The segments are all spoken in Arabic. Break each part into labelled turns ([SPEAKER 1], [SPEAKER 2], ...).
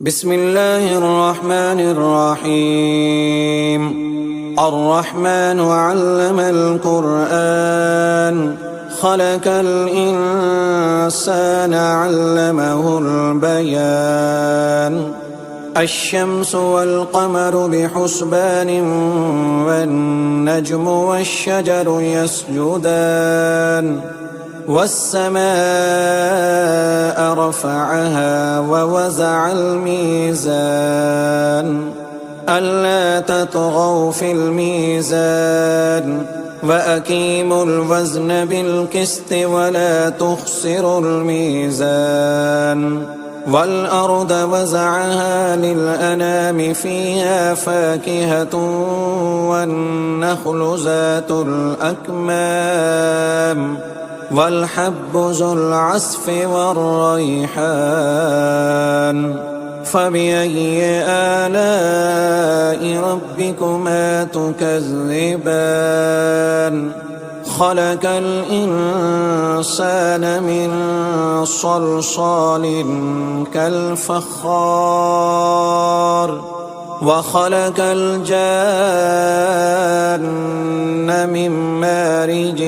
[SPEAKER 1] بسم الله الرحمن الرحيم. الرحمن علم القرآن خلق الإنسان علمه البيان. الشمس والقمر بحسبان والنجم والشجر يسجدان والسماء رفعها ووزع الميزان ألا تطغوا في الميزان وأقيموا الوزن بالقسط ولا تخسروا الميزان. والأرض وزعها للأنام فيها فاكهة والنخل ذات الأكمام والحب ذو العصف والريحان. فبأي آلاء ربكما تكذبان؟ خلق الإنسان من صلصال كالفخار وخلق الجان من مارج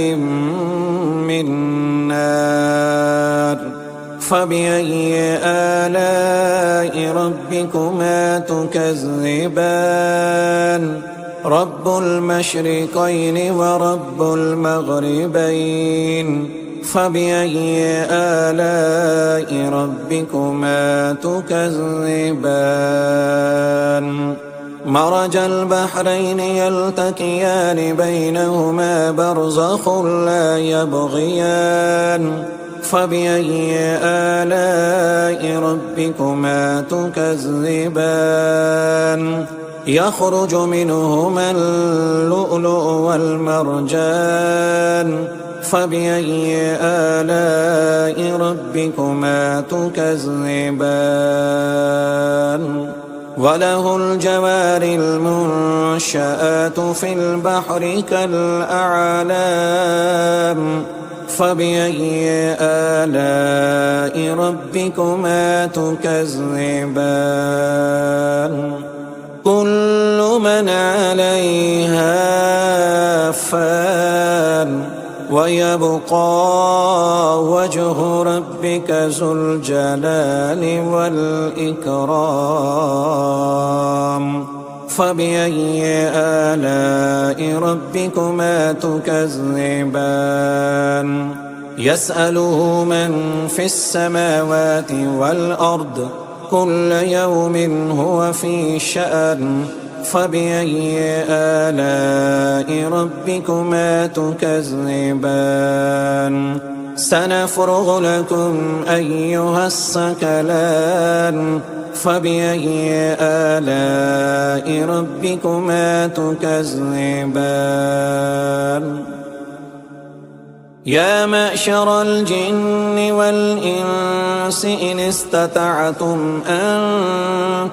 [SPEAKER 1] من نار. فبأي آلاء ربكما تكذبان؟ رب المشرقين ورب المغربين. فبأي آلاء ربكما تكذبان؟ مرج البحرين يلتقيان بينهما برزخ لا يبغيان. فبأي آلاء ربكما تكذبان؟ يخرج منهما اللؤلؤ والمرجان. فبأي آلاء ربكما تكذبان؟ وله الجوار المنشآت في البحر كالأعلام. فبأي آلاء ربكما تكذبان؟ كل من عليها فان ويبقى وجه ربك ذو الجلال والإكرام. فبأي آلاء ربكما تكذبان؟ يسأله من في السماوات والأرض كل يوم هو في شأن. فبأي آلاء ربكما تكذبان؟ سنفرغ لكم أيها الثقلان. فبأي آلاء ربكما تكذبان؟ يا معشر الجن والإنس إن استطعتم أن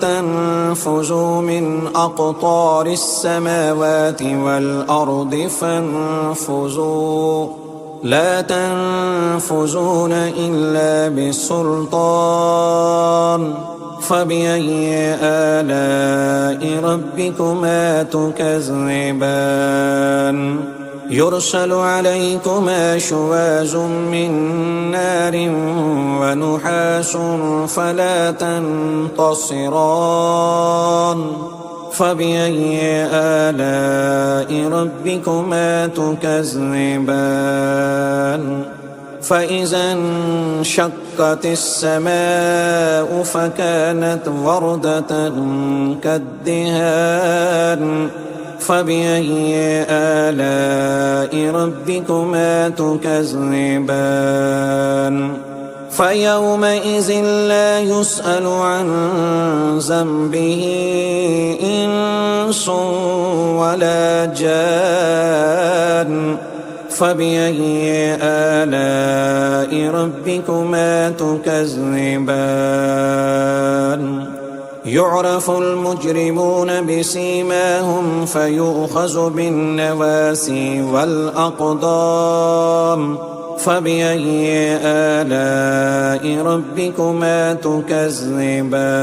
[SPEAKER 1] تنفذوا من أقطار السماوات والأرض فانفذوا لا تنفذون إلا بسلطان. فبأي آلاء ربكما تكذبان؟ يرسل عليكما شواظ من نار ونحاس فلا تنتصران. فبأي آلاء ربكما تكذبان؟ فإذا انشقت السماء فكانت وردة كالدهان. فبأي آلاء ربكما تكذبان؟ فيومئذ لا يسأل عن ذنبه إنس ولا جان. فبأي آلاء ربكما تكذبان؟ يعرف المجرمون بسيماهم فيؤخذ بالنواسي والأقدام. فبأي آلاء ربكما تكذبان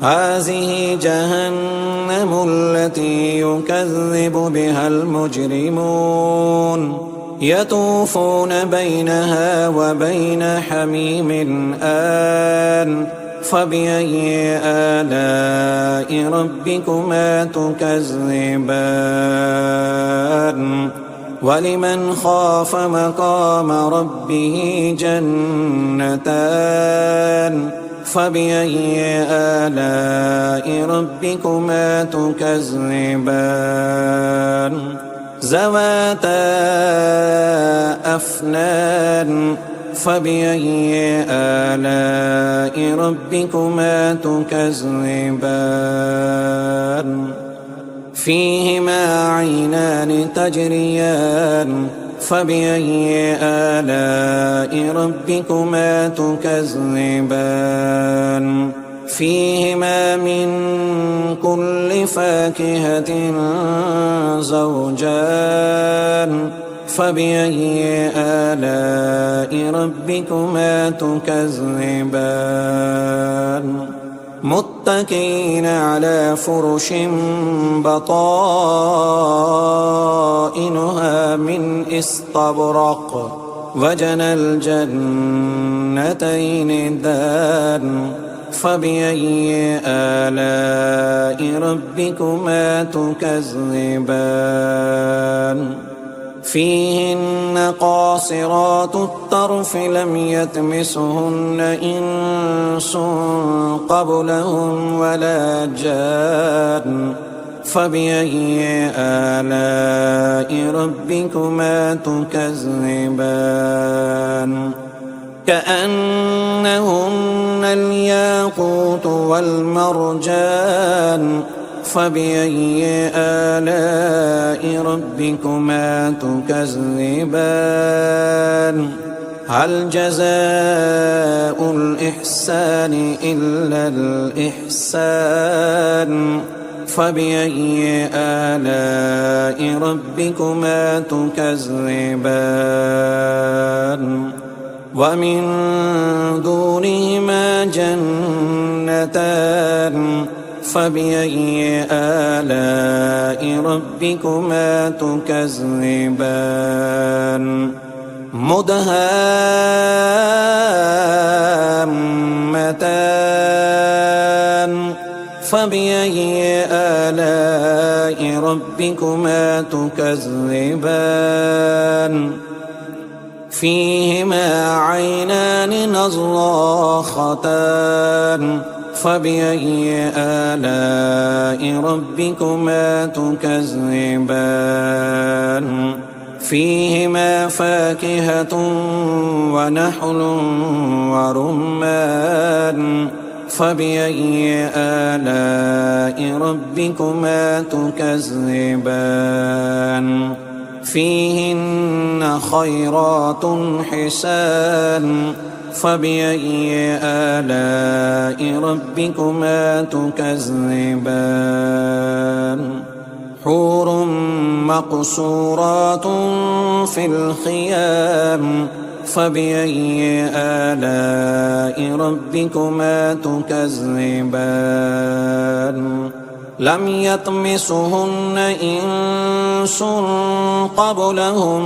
[SPEAKER 1] هذه جهنم التي يكذب بها المجرمون يطوفون بينها وبين حميم آن فبأي آلاء ربكما تكذبان ولمن خاف مقام ربه جنتان فبأي آلاء ربكما تكذبان ذواتا أفنان فبأي آلاء ربكما تكذبان فيهما عينان تجريان فبأي آلاء ربكما تكذبان فيهما من كل فاكهة زوجان فبأي آلاء ربكما تكذبان متكئين على فرش بطائنها من استبرق وجنى الجنتين دان فبأي آلاء ربكما تكذبان فيهن قاصرات الطرف لم يطمثهن إنس قبلهم ولا جان فبأي آلاء ربكما تكذبان كأنهن الياقوت والمرجان فبأي آلاء ربكما تكذبان هل جزاء الإحسان إلا الإحسان فبأي آلاء ربكما تكذبان ومن دونهما جنتان فبأي آلاء ربكما تكذبان مدهامتان فبأي آلاء ربكما تكذبان فيهما عينان نضاختان فبأي آلاء ربكما تكذبان فيهما فاكهة ونحل ورمان فبأي آلاء ربكما تكذبان فيهن خيرات حسان فبأي آلاء ربكما تكذبان حور مقصورات في الخيام فبأي آلاء ربكما تكذبان لم يطمثهن إنس قبلهم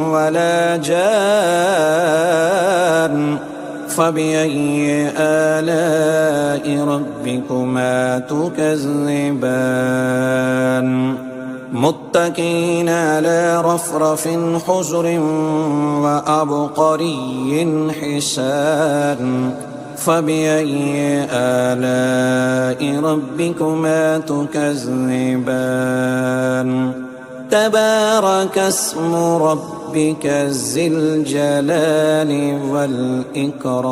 [SPEAKER 1] ولا جان فبأي آلاء ربكما تكذبان متكئين على رفرف خضر وعبقري حسان فبأي آلاء ربكما تكذبان تبارك اسم ربك ذي الجلال والإكرام